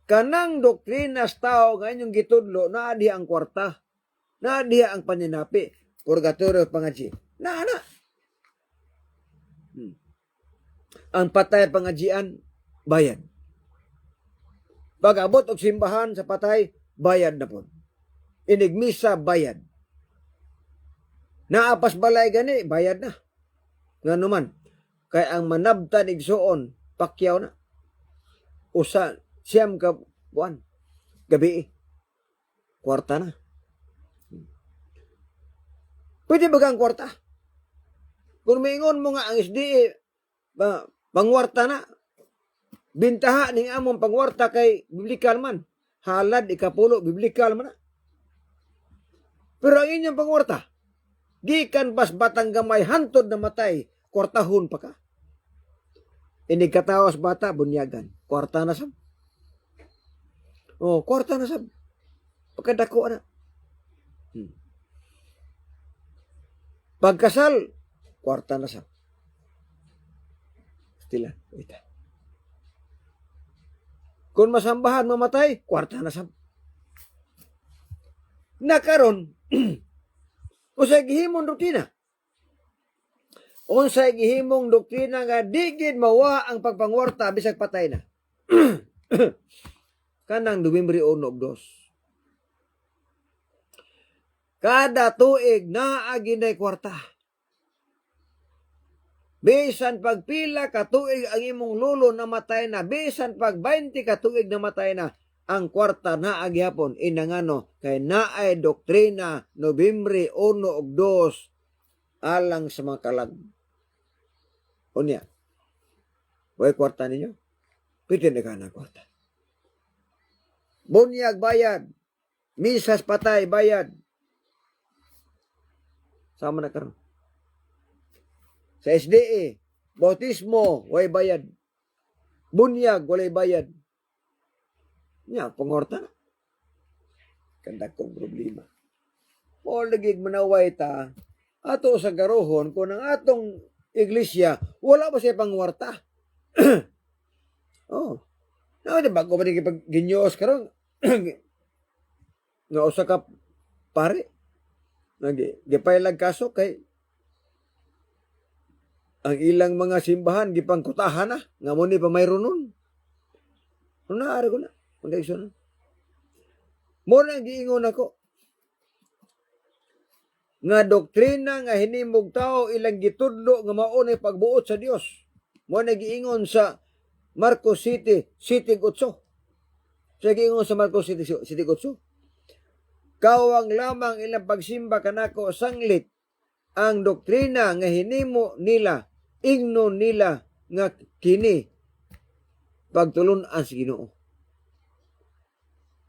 Kanang doktrinas tao nga inyong gitudlo, naadiha ang kwarta. Naadiha ang paninapi. Purgatorio pangadji. Na. Ang patay pangadjian, bayad. Pag abot og simbahan sa patay, bayad na po. Inigmisa, bayad. Naapas balay gani, bayad na. Nga naman, kay ang manabtan igsuon, pakyaw na. Usa, siyam ka buwan, gabi, kwarta na. Pwede ba kang kwarta? Kung maingon mo nga ang SDA, pangwarta na. Bintaha ning among pangwarta kay biblikal man. Halad ikapulo, biblikal man na. Pero ang inyong pangwarta, gikan bas batang gamay, hantod na matay, kwartahon pa ka. Inig katawas bata, bunyagan. Kwarta na sab. Oh, kwarta na sab. Pagkadako na. Pagkasal, kwarta na sab. Stila, ita. Kung masambahan mamatay, kwarta na sab. Nakaron, unsay gihimong doktrina? Unsay gihimong doktrina nga digid mawa ang pagpangwarta bisag patay na. Kanang Nobyembre 1 ug 2. Kada tuig naa ginay kwarta. Bisan pagpila ka tuig ang imong lulo namatay na, bisan pag 20 ka tuig namatay na, ang kwarta naa gihapon. Inangano kay naay doktrina Nobyembre 1 ug 2 alang sa mga kalag. Unya. Way kwarta ninyo? Pwede na ka na kwarta. Bunyag bayad. Misas patay bayad. Sama na karon. Sa SDA, bautismo, way bayad. Bunyag, walay bayad. Nya, pangorta na. Kanda kong problema. O lagig manaway ta, ato sa garohon, kung ang atong iglesia, wala ba siya pangwarta? Oh. No, di ba, kung ba ginyoos karon nga usa ka pare, gipailag kaso kay ang ilang mga simbahan gipangkutahan na nga mo ni pa mayroon nun. Ano na ari ko na? Unday iso na. Mo na giingon ako. Nga doktrina nga hinimog tao ilang gitudlo nga mao pagbuot sa Dios. Mo na giingon sa Marcos 7:8. So giingon sa Marcos 7:8, kawang lamang ilang pagsimba kanako sanglit ang doktrina nga hinimo nila, ingnon nila nga kini pagtulon-an sa Ginoo.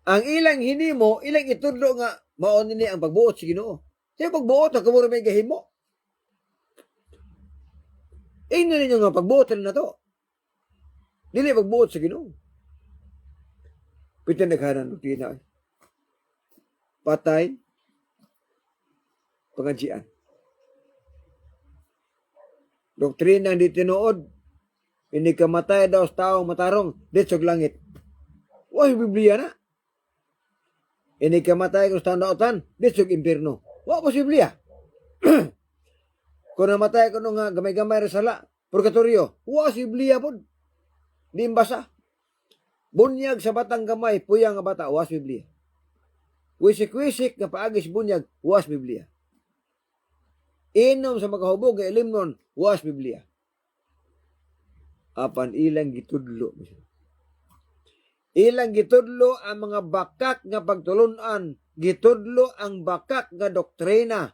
Ang ilang hinimo, ilang itudlo nga mao nini ang pagbuot sa Ginoo. Sa pagbuot ang kamuro may gahimo. Ingnon ninyo nga pagbuot na to. Dili pagbuot sa Ginoo. Pitan naghanan doktrina. Patay, pangadjian. Doktrina hindi tinuod, hindi kamatay daw sa taong matarong, ditsog langit. Wah, Biblia na. Hindi kamatay kung sa taong daotan, ditsog impirno. Wah, po Biblia. Kung namatay ko nung gamay-gamay resala, purgatorio, wah, Biblia po. Di imbasa. Bunyag sa batang gamay, puyang nga bata, was Biblia. Wisik-wisik nga paagis bunyag, was Biblia. Inom sa makahubog, ilimnon, was Biblia. Apan ilang gitudlo. Ilang gitudlo ang mga bakak nga pagtulunan, gitudlo ang bakak nga doktrina.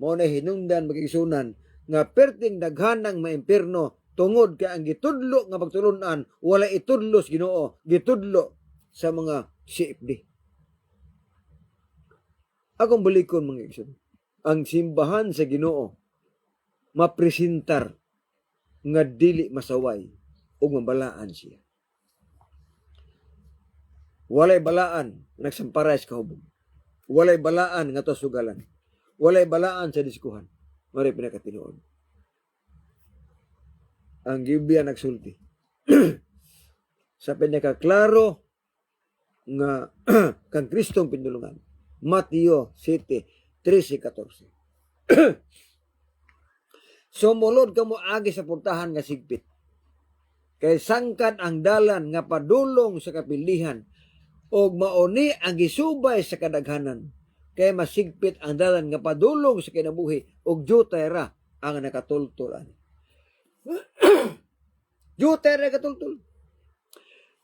Mao na hinungdan magigsunan nga perting daghan ng maimpirno tungod kay ang gitudlo nga pagtulunan wala itudlo sa Ginoo, gitudlo sa mga CFD. Akong balikon mga igsoon, ang simbahan sa Ginoo mapresentar nga dili masaway ug mabalaan siya. Walay balaan nagsamparay sa kahubog. Walay balaan nga to sugalan. Walay balaan sa diskuhan. Mari pinakatinuod. Ang Biblia nagsulti. Sa pinakaklaro nga kang Kristong pinulungan. Mateo 7:13-14. Sumulod kamo agi sa portahan nga sigpit. Kay sangkad ang dalan nga padulong sa kapilihan og mauni ang gisubay sa kadaghanan. Kay masigpit ang dalan nga padulong sa kinabuhi og jutay ra ang nakatultol. Jutay ra katultol.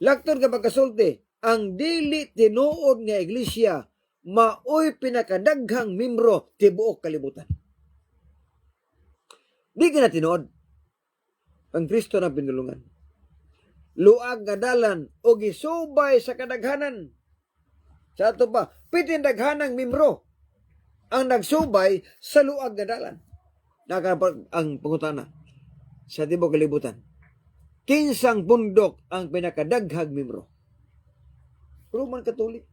Lakton ka pagkasulti, ang dili tinuod nga iglesia maoy pinakadaghang membro tibuok kalibutan. Di ka na tinuod. Ang Kristo na pinulungan. Luag nga dalan o gisubay sa kadaghanan. Sa ato pa, pitin daghanang membro ang nagsubay sa luag nga dalan. Ang pangutana sa tibuok kalibutan. 15 bundok ang pinakadaghang membro. Roman Catholic.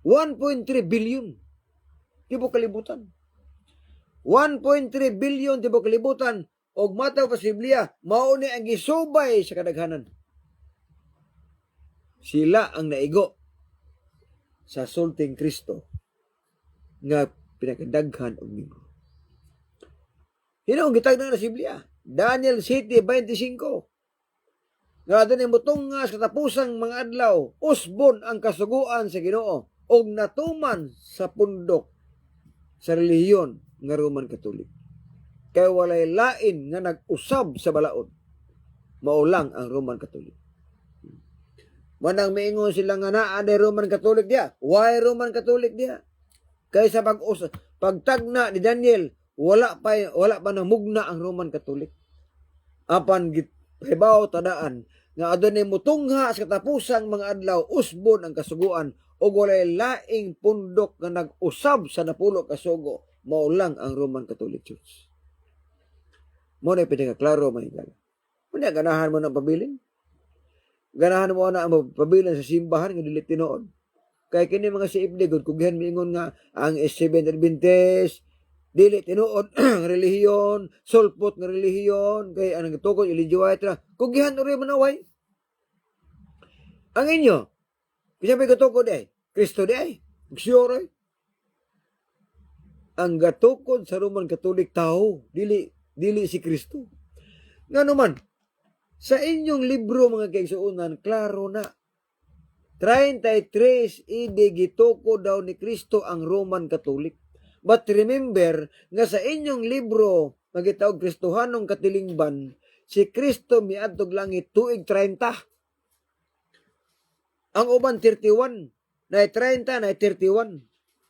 1.3 billion tibuok kalibutan. 1.3 billion tibuok kalibutan og mataw pa sa Biblia mao ni ang gisubay sa kadaghanan. Sila ang naigo sa sulting Kristo nga pinakadaghan og membro. Hinaong gitagnan na sa Biblia. Daniel 7:25. Nga doon ay mutungas katapusang mga adlaw, usbon ang kasuguan sa Ginoo og natuman sa pundok sa relihiyon nga Roman Catholic. Kay walay lain nga nag-usab sa balaod. Maulang ang Roman Catholic. Manang miingon sila nga naa day Roman Catholic dia. Why Roman Catholic dia? Kay sa pagtagna ni Daniel, wala pa namugna ang Roman Catholic. Apan hibaw tadaan nga adunay mutungha sa katapusang mga adlaw usbon ang kasuguan ug walay laing pundok nga nag-usab sa napulo ka sugo, maulang ang Roman Catholic Church. Mo na pinakaklaro mahigala. Unya ganahan mo ng pabilin? Ganahan mo na ang pabilin sa simbahan nga dili tinuod. Kay kini mga CFD gud kugihan miingon nga ang Seventh Adventist dili tinuod relihiyon, sulpot nga relihiyon, kay anang tukod ilijuay tra. Kugihan uri manaway. Ang inyo, kisabi gatukod ay, Kristo di ay, sure. Ang gatukod sa Roman Catholic tao, dili si Kristo. Nga naman, sa inyong libro mga kaigsuunan, klaro na. 33 AD gitukod daw ni Kristo ang Roman Catholic. But remember, nga sa inyong libro, magitawag Kristohanong Katilingban, si Kristo miadtog langit tuig 30. Ang uban 31, na 30, na 31.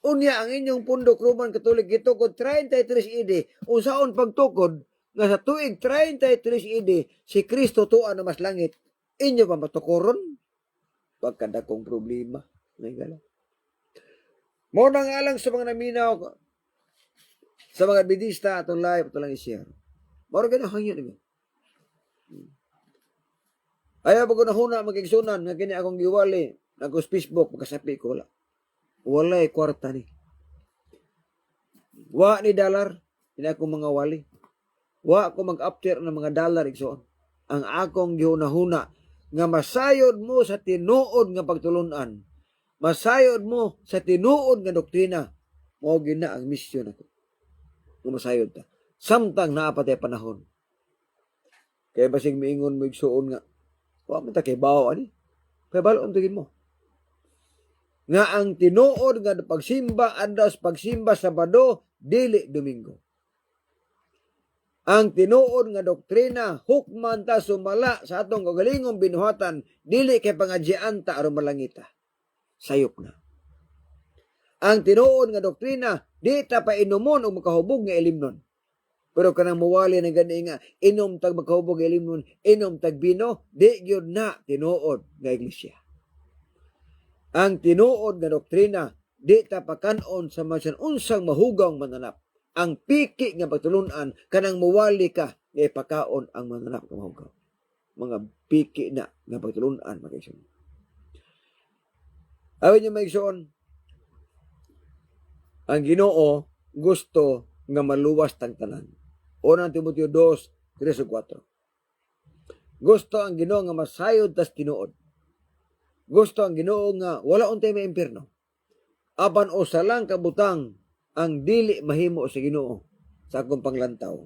Unya ang inyong pundok Roman Katolik gitukod 33 AD. Unsaon pagtukod nga sa tuig 33 AD si Kristo tuwa na mas langit. Inyo pa matukoron? Pagkadakong problema. Mo na nga lang sa mga naminaw sa mga bidista atong live ito lang i-share. Moro ganun hangyo nimo. Ayaw ba ko na huna magigsunan nga kini akong giwali ako sa Facebook magkasapi ko wala. Walay kwarta ni. Wa ni dollar ini akong mga wali. Wa ako mag-after ng mga dollar igsoon. Ang akong gihuna-huna nga masayod mo sa tinuod nga pagtulunan. Masayod mo sa tinuod nga doktrina. Mao gina ang misyon ako. Nga masayod ta. Samtang naapatay panahon. Kaya basig miingon mo igsuon nga wa man ta kay bawo ani. Kay balo tigin mo. Nga ang tinuod nga pagsimba andas pagsimba Sabado dili Domingo. Ang tinuod nga doktrina hukman ta sumala sa atong kagalingong binuhatan dili kay pangadyaan ta aron malangita. Sayop na. Ang tinuod nga doktrina di ta pa inumon og makahubog nga ilimnon. Pero kanang muwali na gani nga inom tag makahubog nga ilimnon, inom tag bino, di gyud na tinuod nga iglesia. Ang tinuod nga doktrina di ta pakanon sa masan unsang mahugawng mananap. Ang piki nga pagtulunan kanang muwali ka nga ipakaon ang mananap nga mahugaw. Mga piki na nga pagtulunan magigsoon. Awin niyo maigsoon. Ang Ginoo gusto nga maluwas tang tanan. Unang Timoteo 2, 3 4. Gusto ang Ginoo nga masayod tas tinuod. Gusto ang Ginoo nga wala untay may impierno. Apan usa lang kabutang ang dili mahimo sa Ginoo sa akong panglantaw.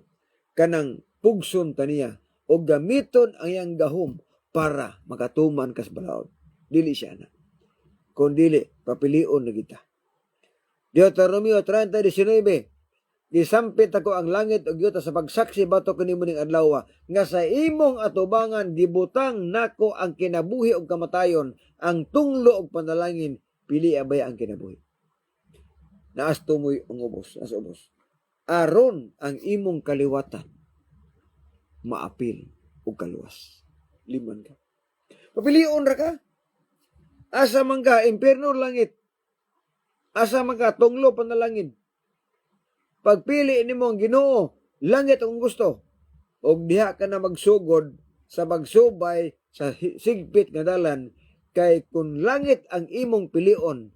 Kanang pugson taniya o gamiton ang iyang gahom para makatuman kas balaod. Dili siya na. Kung dili, papilion na kita. Deuteronomio 30:19. Gisampit ako ang langit ug yuta sa pagsaksi bato kanimo ning adlaw nga sa imong atubangan gibutang nako ang kinabuhi ug kamatayon, ang tunglo ug panalangin pili abay ang kinabuhi. Naas tumoy ang ubos, as ubos. Aron ang imong kaliwatan maapil ug kaluwas. Liman ka. Papilion ra ka. Asa man ka impierno langit. Asa man ka tunglo panalangin. Pagpili nimo ang Ginoo, langit ang gusto. Og diha ka na magsugod sa magsubay sa sigpit nga dalan kay kun langit ang imong pilion,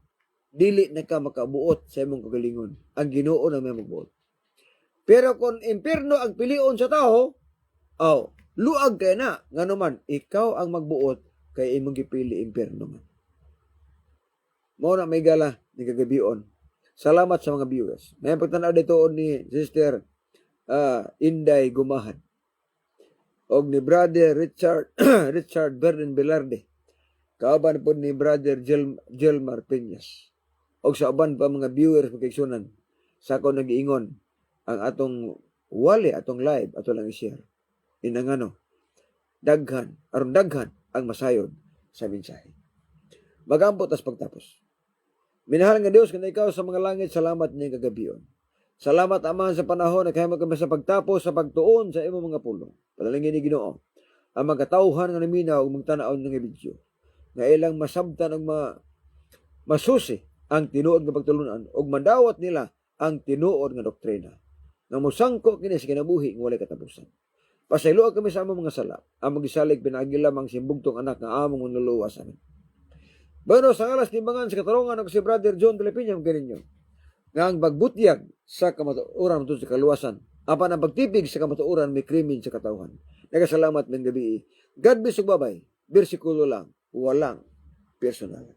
dili na ka makabuot sa imong kagalingon. Ang Ginoo na may magbuot. Pero kung impierno ang pilion sa tao, luag kay na nganuman ikaw ang magbuot kay imong gipili impierno man. Mao na may gala ni kagabion. Salamat sa mga viewers. May pagtanaw dito ni Sister Inday Gumahan og ni Brother Richard Berden Velarde. Kauban po ni Brother Jelmar Peñas. Og sa uban pa mga viewers magkaigsunan sa ako nag-iingon ang atong wali, atong live, ato lang i-share. Inangano, daghan ang masayod sa mensahe. Magampot as pagtapos. Minahal nga Dios kung ikaw sa mga langit, salamat niyang kagabion. Salamat Ama sa panahon na kahimo kami sa pagtapos sa pagtuon sa imong mga pulong. Panalangin ni Ginoo ang magkatawhan nga naminaw ug magtanaw ng video. Nga ilang masabtan ug masusi ang tinuod nga pagtulunan ug madawat nila ang tinuod nga doktrina. Nga mosangko kini sa kinabuhi nga walay katapusan. Pasayloa kami sa among mga sala. Ang magisalig pinagi lamang simbugtong anak nga among manluluwas amin. Bueno, sa alas timbangan sa katarungan ng si Brother John de Lepiñam kaninyo nga ang pagbutyag sa kamatuoran sa kaluwasan apan ang pagtipig sa kamatuoran may krimen sa katawhan. Nagasalamat ng gabi. God bless ug babay. Bersikulo lang, walang personal.